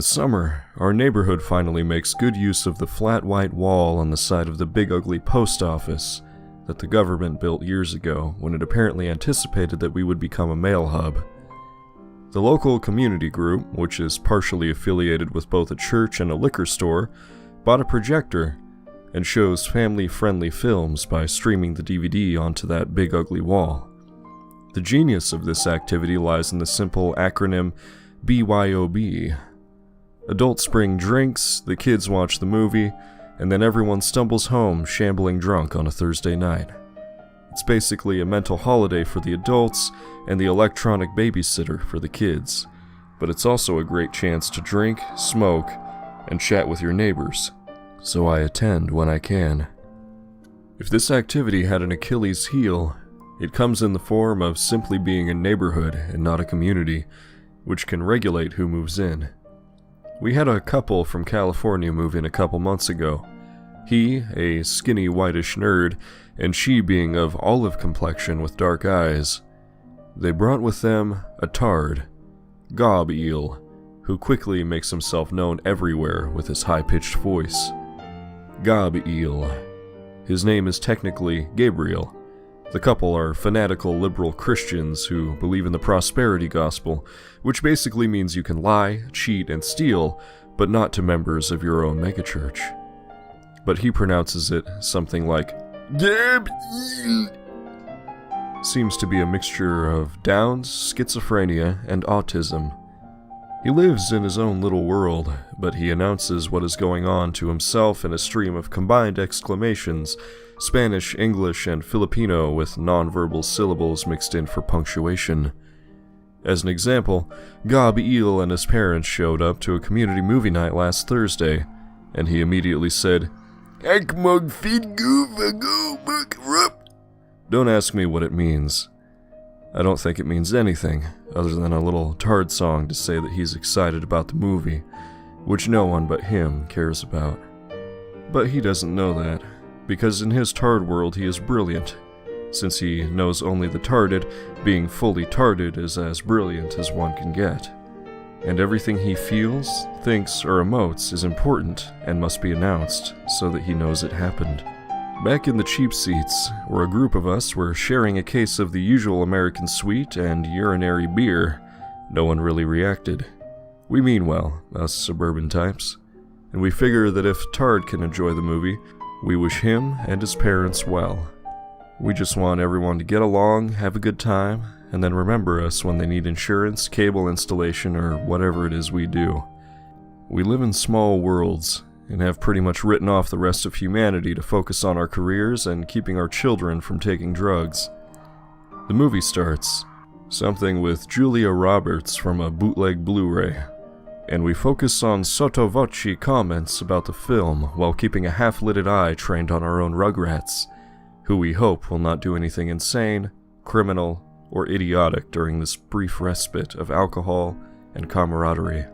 the summer, our neighborhood finally makes good use of the flat white wall on the side of the big ugly post office that the government built years ago when it apparently anticipated that we would become a mail hub. The local community group, which is partially affiliated with both a church and a liquor store, bought a projector and shows family-friendly films by streaming the DVD onto that big ugly wall. The genius of this activity lies in the simple acronym BYOB. Adults bring drinks, the kids watch the movie, and then everyone stumbles home shambling drunk on a Thursday night. It's basically a mental holiday for the adults and the electronic babysitter for the kids, but it's also a great chance to drink, smoke, and chat with your neighbors, so I attend when I can. If this activity had an Achilles heel, it comes in the form of simply being a neighborhood and not a community, which can regulate who moves in. We had a couple from California move in a couple months ago. He, a skinny whitish nerd, and she being of olive complexion with dark eyes. They brought with them a tard, Gob Eel, who quickly makes himself known everywhere with his high-pitched voice. Gob Eel. His name is technically Gabriel. The couple are fanatical liberal Christians who believe in the prosperity gospel, which basically means you can lie, cheat, and steal, but not to members of your own megachurch. But he pronounces it something like Gob Eel. Seems to be a mixture of Downs, schizophrenia, and autism. He lives in his own little world, but he announces what is going on to himself in a stream of combined exclamations, Spanish, English, and Filipino with non-verbal syllables mixed in for punctuation. As an example, Gob Eel and his parents showed up to a community movie night last Thursday, and he immediately said, Don't ask me what it means. I don't think it means anything, other than a little tard song to say that he's excited about the movie, which no one but him cares about. But he doesn't know that, because in his tard world he is brilliant, since he knows only the tarded, being fully tarded is as brilliant as one can get. And everything he feels, thinks, or emotes is important and must be announced so that he knows it happened. Back in the cheap seats, where a group of us were sharing a case of the usual American sweet and urinary beer, no one really reacted. We mean well, us suburban types, and we figure that if Tard can enjoy the movie, we wish him and his parents well. We just want everyone to get along, have a good time, and then remember us when they need insurance, cable installation, or whatever it is we do. We live in small worlds, and have pretty much written off the rest of humanity to focus on our careers and keeping our children from taking drugs. The movie starts, something with Julia Roberts from a bootleg Blu-ray, and we focus on sotto voce comments about the film while keeping a half-lidded eye trained on our own Rugrats, who we hope will not do anything insane, criminal, or idiotic during this brief respite of alcohol and camaraderie.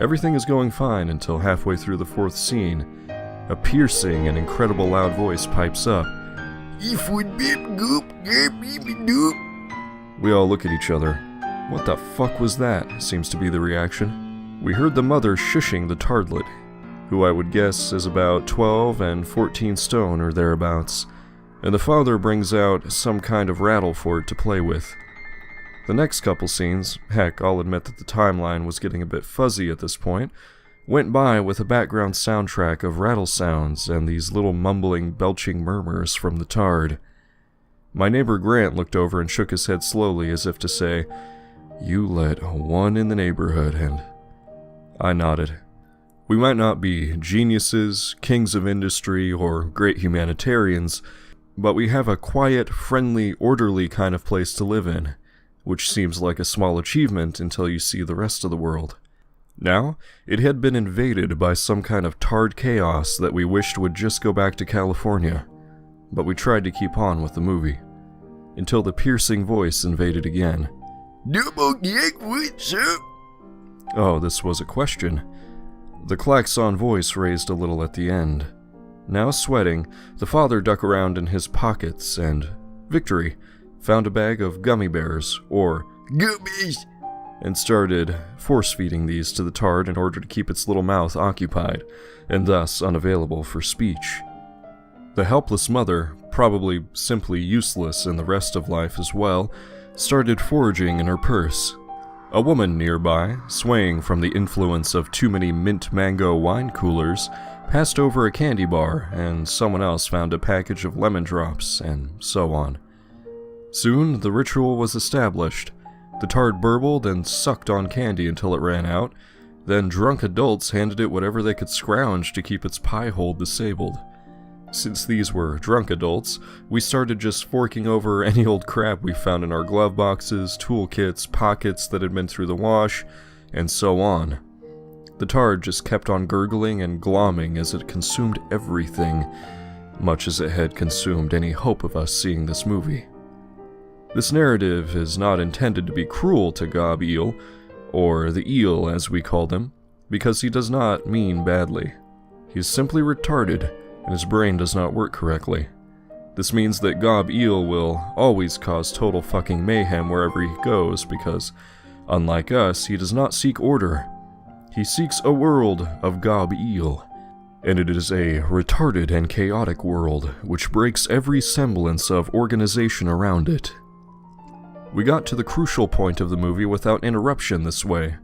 Everything is going fine until halfway through the fourth scene, a piercing and incredible loud voice pipes up. We all look at each other. What the fuck was that? Seems to be the reaction. We heard the mother shushing the tardlet, who I would guess is about 12 and 14 stone or thereabouts, and the father brings out some kind of rattle for it to play with. The next couple scenes, heck, I'll admit that the timeline was getting a bit fuzzy at this point, went by with a background soundtrack of rattle sounds and these little mumbling, belching murmurs from the tard. My neighbor Grant looked over and shook his head slowly as if to say, "You let one in the neighborhood," and I nodded. We might not be geniuses, kings of industry, or great humanitarians, but we have a quiet, friendly, orderly kind of place to live in, which seems like a small achievement until you see the rest of the world. Now, it had been invaded by some kind of tard chaos that we wished would just go back to California, but we tried to keep on with the movie, until the piercing voice invaded again. Oh, this was a question. The klaxon voice raised a little at the end. Now sweating, the father dug around in his pockets and, victory, found a bag of gummy bears, or gummies, and started force-feeding these to the tard in order to keep its little mouth occupied, and thus unavailable for speech. The helpless mother, probably simply useless in the rest of life as well, started foraging in her purse. A woman nearby, swaying from the influence of too many mint mango wine coolers, passed over a candy bar, and someone else found a package of lemon drops, and so on. Soon, the ritual was established. The tard burbled and sucked on candy until it ran out, then drunk adults handed it whatever they could scrounge to keep its pie hole disabled. Since these were drunk adults, we started just forking over any old crap we found in our glove boxes, toolkits, pockets that had been through the wash, and so on. The tard just kept on gurgling and glomming as it consumed everything, much as it had consumed any hope of us seeing this movie. This narrative is not intended to be cruel to Gob Eel, or the eel as we called him, because he does not mean badly. He is simply retarded, and his brain does not work correctly. This means that Gob Eel will always cause total fucking mayhem wherever he goes because, unlike us, he does not seek order. He seeks a world of Gob Eel, and it is a retarded and chaotic world which breaks every semblance of organization around it. We got to the crucial point of the movie without interruption this way,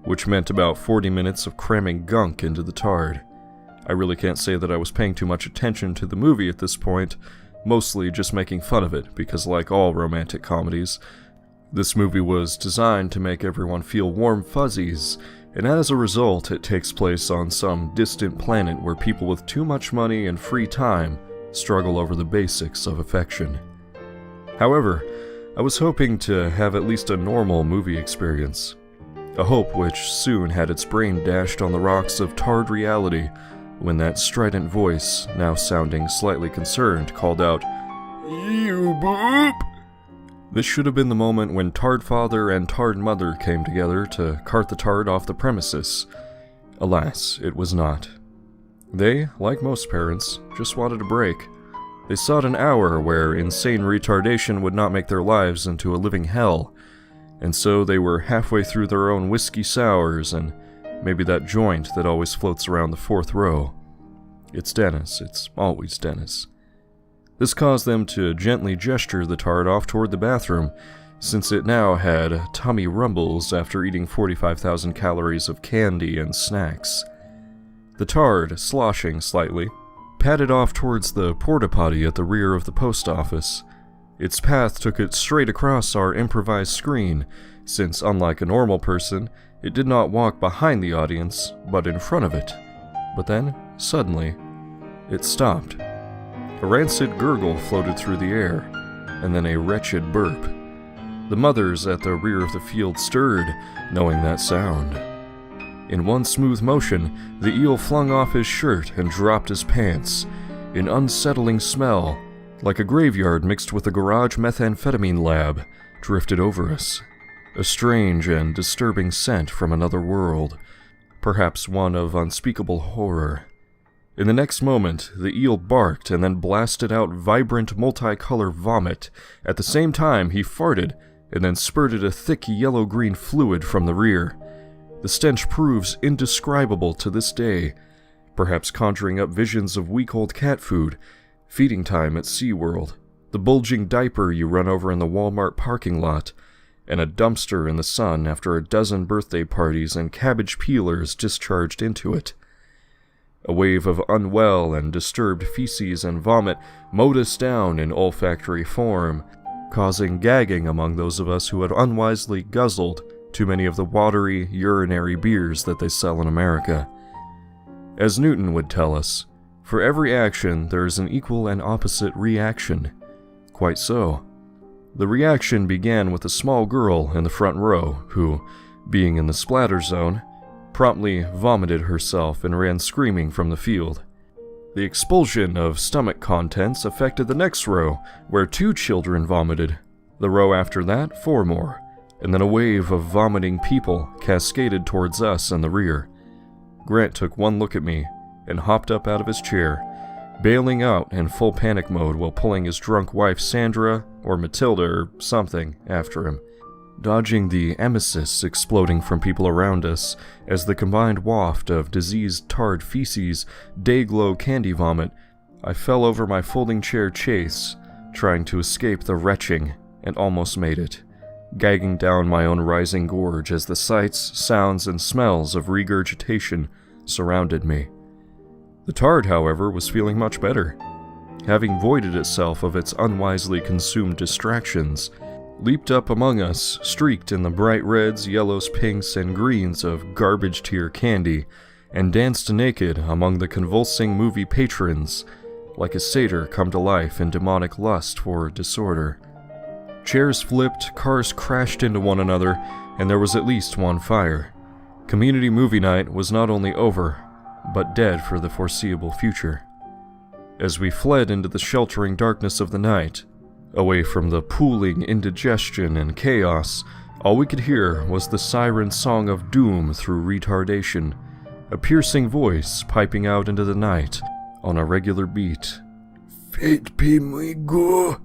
which meant about 40 minutes of cramming gunk into the tard. I really can't say that I was paying too much attention to the movie at this point, mostly just making fun of it, because like all romantic comedies, this movie was designed to make everyone feel warm fuzzies, and as a result it takes place on some distant planet where people with too much money and free time struggle over the basics of affection. However, I was hoping to have at least a normal movie experience, a hope which soon had its brain dashed on the rocks of tard reality when that strident voice, now sounding slightly concerned, called out, "You boop!" This should have been the moment when Tard Father and Tard Mother came together to cart the tard off the premises. Alas, it was not. They, like most parents, just wanted a break. They sought an hour where insane retardation would not make their lives into a living hell, and so they were halfway through their own whiskey sours and maybe that joint that always floats around the fourth row. It's Dennis. It's always Dennis. This caused them to gently gesture the tard off toward the bathroom, since it now had tummy rumbles after eating 45,000 calories of candy and snacks. The tard, sloshing slightly, padded off towards the porta-potty at the rear of the post office. Its path took it straight across our improvised screen, since unlike a normal person, it did not walk behind the audience, but in front of it. But then, suddenly, it stopped. A rancid gurgle floated through the air, and then a wretched burp. The mothers at the rear of the field stirred, knowing that sound. In one smooth motion, the eel flung off his shirt and dropped his pants. An unsettling smell, like a graveyard mixed with a garage methamphetamine lab, drifted over us. A strange and disturbing scent from another world, perhaps one of unspeakable horror. In the next moment, the eel barked and then blasted out vibrant multicolor vomit. At the same time, he farted and then spurted a thick yellow-green fluid from the rear. The stench proves indescribable to this day, perhaps conjuring up visions of week-old cat food, feeding time at SeaWorld, the bulging diaper you run over in the Walmart parking lot, and a dumpster in the sun after a dozen birthday parties and cabbage peelers discharged into it. A wave of unwell and disturbed feces and vomit mowed us down in olfactory form, causing gagging among those of us who had unwisely guzzled too many of the watery, urinary beers that they sell in America. As Newton would tell us, for every action there is an equal and opposite reaction. Quite so. The reaction began with a small girl in the front row who, being in the splatter zone, promptly vomited herself and ran screaming from the field. The expulsion of stomach contents affected the next row, where 2 children vomited. The row after that, 4 more, and then a wave of vomiting people cascaded towards us in the rear. Grant took one look at me and hopped up out of his chair, bailing out in full panic mode while pulling his drunk wife Sandra, or Matilda, or something, after him. dodging the emesis exploding from people around us as the combined waft of diseased tarred feces, day-glow candy vomit. I fell over my folding chair chase, trying to escape the retching, and almost made it, gagging down my own rising gorge as the sights, sounds, and smells of regurgitation surrounded me. The tard, however, was feeling much better. Having voided itself of its unwisely consumed distractions, leaped up among us, streaked in the bright reds, yellows, pinks, and greens of garbage-tier candy, and danced naked among the convulsing movie patrons, like a satyr come to life in demonic lust for disorder. Chairs flipped, cars crashed into one another, and there was at least one fire. Community movie night was not only over, but dead for the foreseeable future. As we fled into the sheltering darkness of the night, away from the pooling indigestion and chaos, all we could hear was the siren song of doom through retardation, a piercing voice piping out into the night on a regular beat. Fate be muy go,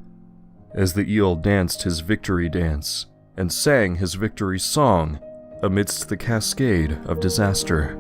as the eel danced his victory dance and sang his victory song amidst the cascade of disaster.